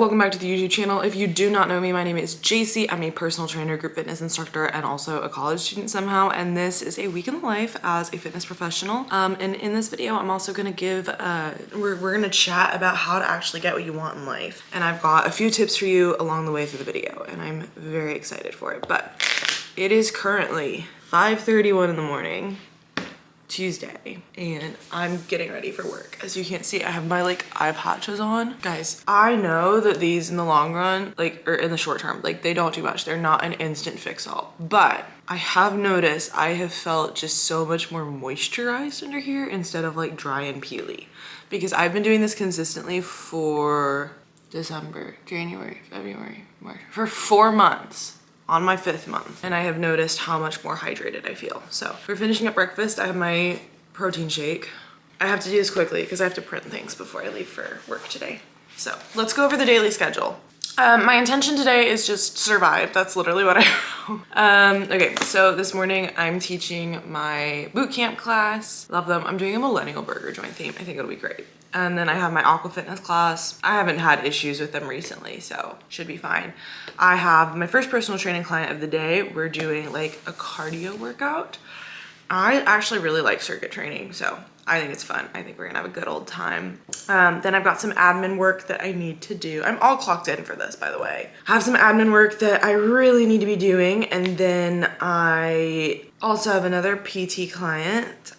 Welcome back to the YouTube channel. If you do not know me, my name is Jaycee. I'm a personal trainer, group fitness instructor, and also a college student somehow. And this is a week in the life as a fitness professional. And in this video, I'm also gonna give, we're gonna chat about how to actually get what you want in life. And I've got a few tips for you along the way through the video, and I'm very excited for it. But it is currently 5:31 in the morning. Tuesday, and I'm getting ready for work. As you can't see, I have my like eye patches on. Guys, I know that these in the long run, like, or in the short term, like they don't do much. They're not an instant fix all, but I have noticed I have felt just so much more moisturized under here instead of like dry and peely, because I've been doing this consistently for December, January, February, March, for 4 months. On my 5th month, and I have noticed how much more hydrated I feel. So for finishing up breakfast, I have my protein shake. I have to do this quickly because I have to print things before I leave for work today. So let's go over the daily schedule. My intention today is just survive. That's literally what I wrote. Okay, so this morning I'm teaching my boot camp class. Love them. I'm doing a millennial burger joint theme. I think it'll be great. And then I have my aqua fitness class. I haven't had issues with them recently, so should be fine. I have my first personal training client of the day. We're doing like a cardio workout. I actually really like circuit training, so I think it's fun. I think we're gonna have a good old time. Then I've got some admin work that I need to do. I'm all clocked in for this, by the way. I have some admin work that I really need to be doing, and then I also have another PT client.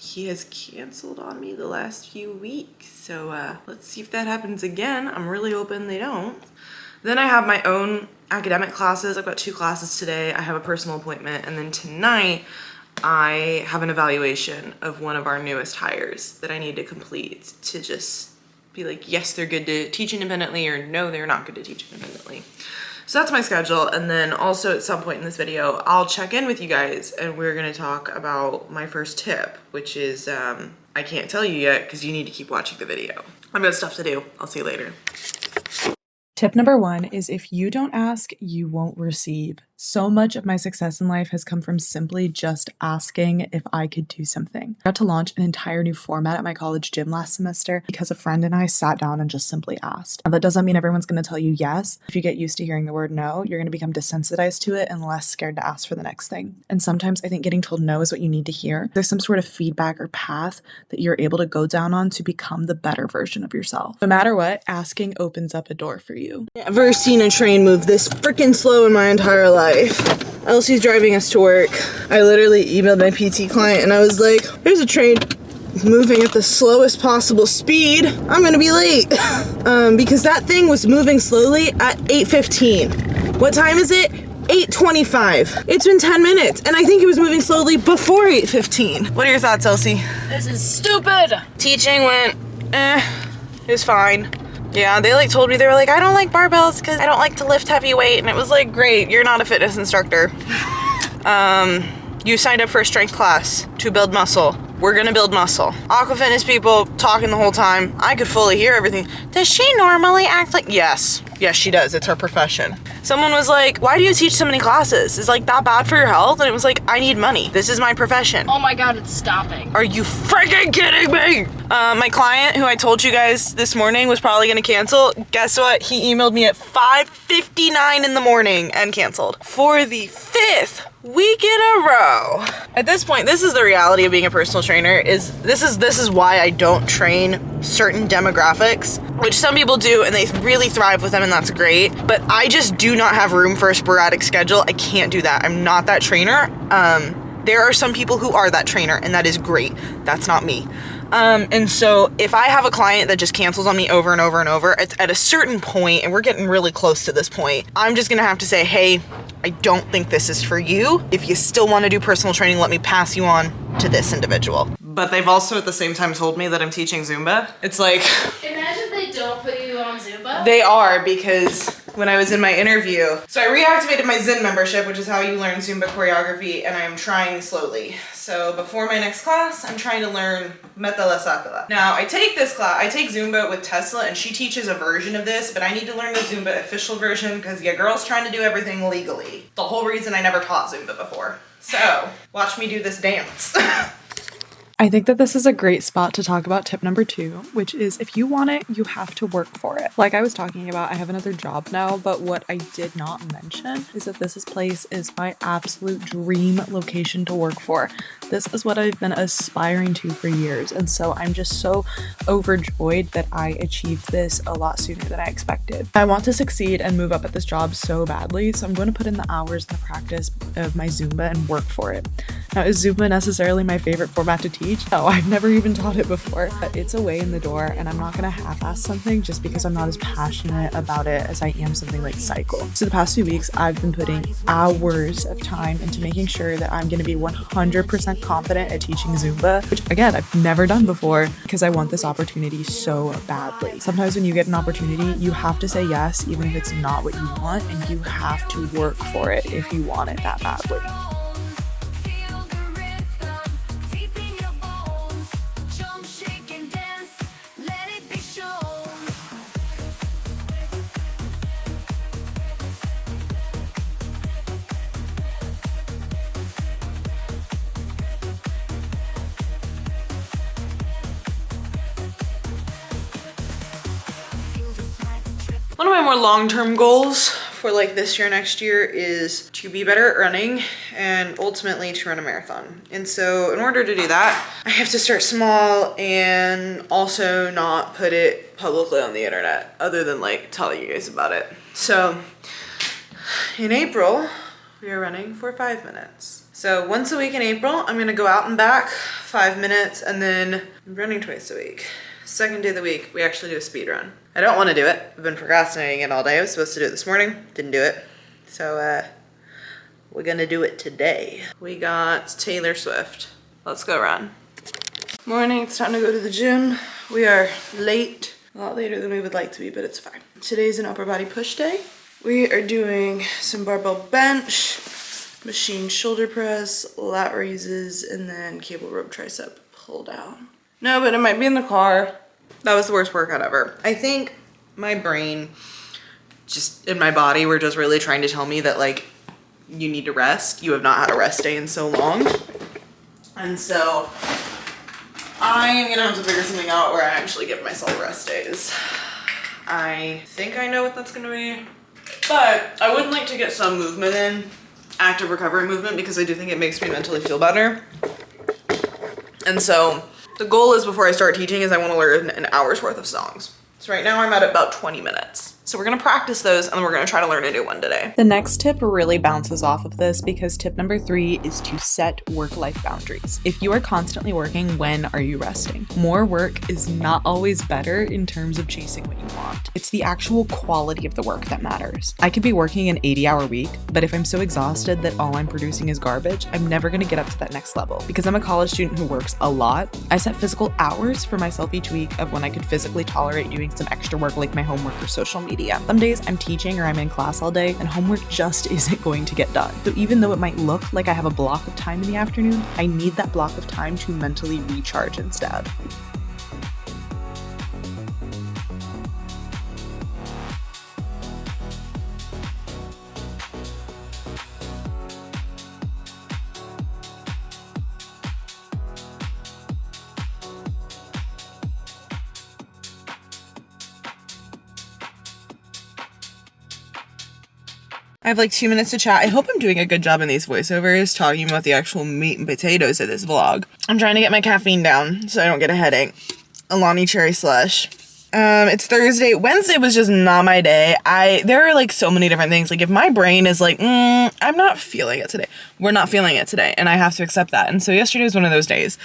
He has canceled on me the last few weeks, so let's see if that happens again. I'm really hoping they don't. Then I have my own academic classes. I've got 2 classes today. I have a personal appointment, and then tonight I have an evaluation of one of our newest hires that I need to complete to just be like, yes, they're good to teach independently, or no, they're not good to teach independently. So that's my schedule. And then also at some point in this video, I'll check in with you guys and we're gonna talk about my first tip, which is, I can't tell you yet because you need to keep watching the video. I've got stuff to do. I'll see you later. Tip number 1 is if you don't ask, you won't receive. So much of my success in life has come from simply just asking if I could do something. I got to launch an entire new format at my college gym last semester because a friend and I sat down and just simply asked. Now, that doesn't mean everyone's going to tell you yes. If you get used to hearing the word no, you're going to become desensitized to it and less scared to ask for the next thing. And sometimes I think getting told no is what you need to hear. There's some sort of feedback or path that you're able to go down on to become the better version of yourself. No matter what, asking opens up a door for you. Never seen a train move this freaking slow in my entire life. Elsie's driving us to work. I literally emailed my PT client and I was like, there's a train moving at the slowest possible speed. I'm gonna be late. Because that thing was moving slowly at 8:15. What time is it? 8:25. It's been 10 minutes and I think it was moving slowly before 8:15. What are your thoughts, Elsie? This is stupid. Teaching went, it was fine. Yeah, they like told me, they were like, I don't like barbells because I don't like to lift heavy weight. And it was like, great, you're not a fitness instructor. You signed up for a strength class to build muscle. We're gonna build muscle. Aqua fitness people talking the whole time. I could fully hear everything. Does she normally act like? Yes, she does. It's her profession. Someone was like, why do you teach so many classes? Is like that bad for your health? And it was like, I need money. This is my profession. Oh my God, it's stopping. Are you freaking kidding me? My client who I told you guys this morning was probably gonna cancel. Guess what? He emailed me at 5:59 in the morning and canceled for the 5th week in a row. At this point, this is the reality of being a personal trainer. This is why I don't train certain demographics, which some people do and they really thrive with them, and that's great. But I just do not have room for a sporadic schedule. I can't do that. I'm not that trainer. There are some people who are that trainer, and that is great. That's not me. And so if I have a client that just cancels on me over and over and over, it's at a certain point, and we're getting really close to this point, I'm just gonna have to say, hey, I don't think this is for you. If you still want to do personal training, let me pass you on to this individual. But they've also at the same time told me that I'm teaching Zumba. It's like, Imagine they don't put you on Zumba. they are, because when I was in my interview, so I reactivated my Zen membership, which is how you learn Zumba choreography, and I am trying slowly. So before my next class, I'm trying to learn Metta la Sakala. Now I take this class, I take Zumba with Tesla, and she teaches a version of this, but I need to learn the Zumba official version because your girl's trying to do everything legally. The whole reason I never taught Zumba before. So watch me do this dance. I think that this is a great spot to talk about tip number 2, which is if you want it, you have to work for it. Like I was talking about, I have another job now, but what I did not mention is that this place is my absolute dream location to work for. This is what I've been aspiring to for years, and so I'm just so overjoyed that I achieved this a lot sooner than I expected. I want to succeed and move up at this job so badly, so I'm going to put in the hours and the practice of my Zumba and work for it. Now, is Zumba necessarily my favorite format to teach? No, I've never even taught it before, but it's a way in the door, and I'm not gonna half-ass something just because I'm not as passionate about it as I am something like cycle. So the past 2 weeks, I've been putting hours of time into making sure that I'm gonna be 100% confident at teaching Zumba, which again, I've never done before because I want this opportunity so badly. Sometimes when you get an opportunity, you have to say yes, even if it's not what you want, and you have to work for it if you want it that badly. One of my more long-term goals for like this year, next year is to be better at running and ultimately to run a marathon. And so in order to do that, I have to start small and also not put it publicly on the internet other than like telling you guys about it. So in April, we are running for 5 minutes. So once a week in April, I'm gonna go out and back 5 minutes, and then I'm running twice a week. Second day of the week, we actually do a speed run. I don't want to do it. I've been procrastinating it all day. I was supposed to do it this morning. Didn't do it. So we're gonna do it today. We got Taylor Swift. Let's go run. Morning, it's time to go to the gym. We are late. A lot later than we would like to be, but it's fine. Today's an upper body push day. We are doing some barbell bench, machine shoulder press, lat raises, and then cable rope tricep pull down. No, but it might be in the car. That was the worst workout ever. I think my brain, just in my body, were just really trying to tell me that like, you need to rest. You have not had a rest day in so long. And so I am gonna have to figure something out where I actually give myself rest days. I think I know what that's gonna be, but I would like to get some movement in, active recovery movement, because I do think it makes me mentally feel better. And so the goal is, before I start teaching, is I want to learn an hour's worth of songs. So right now I'm at about 20 minutes. So we're gonna practice those, and we're gonna try to learn a new one today. The next tip really bounces off of this, because tip number 3 is to set work-life boundaries. If you are constantly working, when are you resting? More work is not always better in terms of chasing what you want. It's the actual quality of the work that matters. I could be working an 80-hour week, but if I'm so exhausted that all I'm producing is garbage, I'm never gonna get up to that next level. Because I'm a college student who works a lot, I set physical hours for myself each week of when I could physically tolerate doing some extra work like my homework or social media. Some days I'm teaching or I'm in class all day and homework just isn't going to get done. So even though it might look like I have a block of time in the afternoon, I need that block of time to mentally recharge instead. I have like 2 minutes to chat. I hope I'm doing a good job in these voiceovers, talking about the actual meat and potatoes of this vlog. I'm trying to get my caffeine down so I don't get a headache. Alani cherry slush. It's Thursday. Wednesday was just not my day. There are like so many different things. Like if my brain is like, I'm not feeling it today. We're not feeling it today, and I have to accept that. And so yesterday was one of those days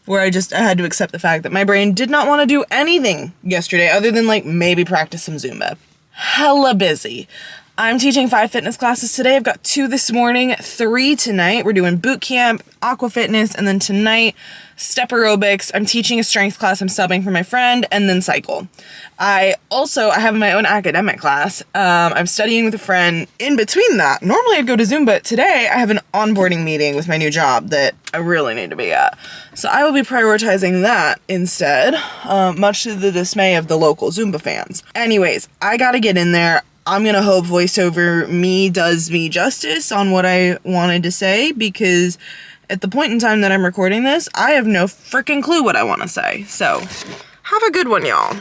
where I had to accept the fact that my brain did not want to do anything yesterday other than like maybe practice some Zumba. Hella busy. I'm teaching 5 fitness classes today. I've got 2 this morning, 3 tonight. We're doing boot camp, aqua fitness, and then tonight, step aerobics. I'm teaching a strength class I'm subbing for my friend, and then cycle. I have my own academic class. I'm studying with a friend in between that. Normally I'd go to Zoom, but today I have an onboarding meeting with my new job that I really need to be at. So I will be prioritizing that instead, much to the dismay of the local Zumba fans. Anyways, I gotta get in there. I'm gonna hope voiceover me does me justice on what I wanted to say, because at the point in time that I'm recording this, I have no freaking clue what I want to say. So have a good one, y'all.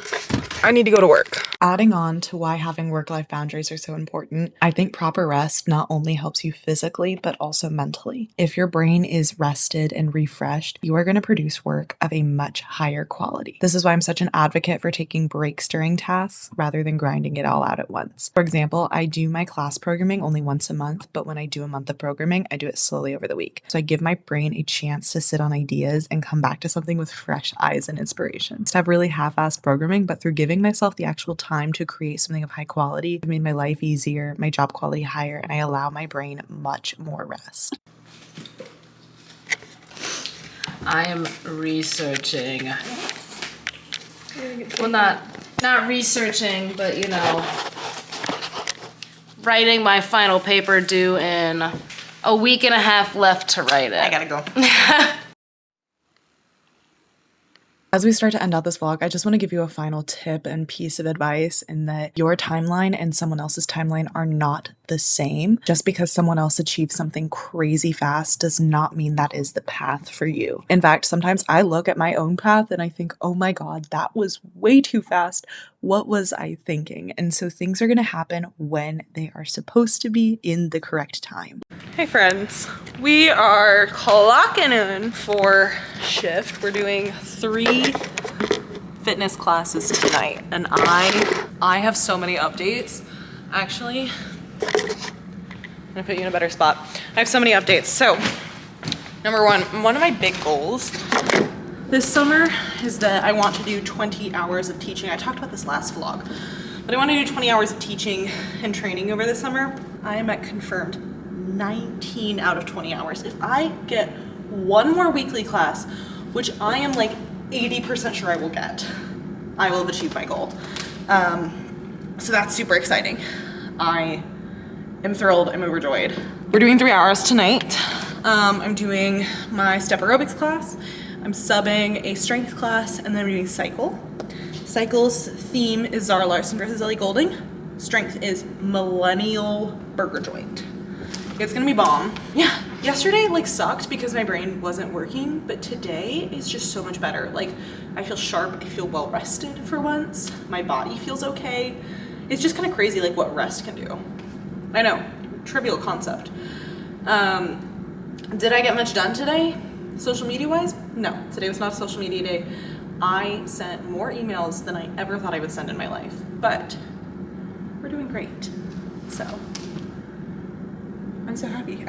I need to go to work. Adding on to why having work-life boundaries are so important, I think proper rest not only helps you physically, but also mentally. If your brain is rested and refreshed, you are going to produce work of a much higher quality. This is why I'm such an advocate for taking breaks during tasks rather than grinding it all out at once. For example, I do my class programming only once a month, but when I do a month of programming, I do it slowly over the week. So I give my brain a chance to sit on ideas and come back to something with fresh eyes and inspiration. I used to have really half-assed programming, but through giving myself the actual time to create something of high quality, it made my life easier, my job quality higher, and I allow my brain much more rest. I am researching. Well, not researching, but you know, writing my final paper due in a week and a half left to write it. I gotta go. As we start to end out this vlog, I just want to give you a final tip and piece of advice in that your timeline and someone else's timeline are not the same. Just because someone else achieved something crazy fast does not mean that is the path for you. In fact, sometimes I look at my own path and I think, oh my God, that was way too fast. What was I thinking? And so things are going to happen when they are supposed to be in the correct time. Hey friends, we are clocking in for shift. We're doing 3 fitness classes tonight, and I have so many updates. Actually, I'm gonna put you in a better spot. I have so many updates. So, number one of my big goals this summer is that I want to do 20 hours of teaching. I talked about this last vlog, but I want to do 20 hours of teaching and training over the summer. I am at confirmed 19 out of 20 hours. If I get one more weekly class, which I am like 80% sure I will get, I will have achieved my goal. So that's super exciting. I am thrilled, I'm overjoyed. We're doing 3 hours tonight. I'm doing my step aerobics class, I'm subbing a strength class, and then I'm doing cycle. Cycle's theme is Zara Larson versus Ellie Goulding. Strength is millennial burger joint. It's gonna be bomb. Yeah, yesterday like sucked because my brain wasn't working, but today is just so much better. Like I feel sharp, I feel well rested for once. My body feels okay. It's just kind of crazy like what rest can do. I know, trivial concept. Did I get much done today? Social media wise? No, today was not a social media day. I sent more emails than I ever thought I would send in my life, but we're doing great. So I'm so happy.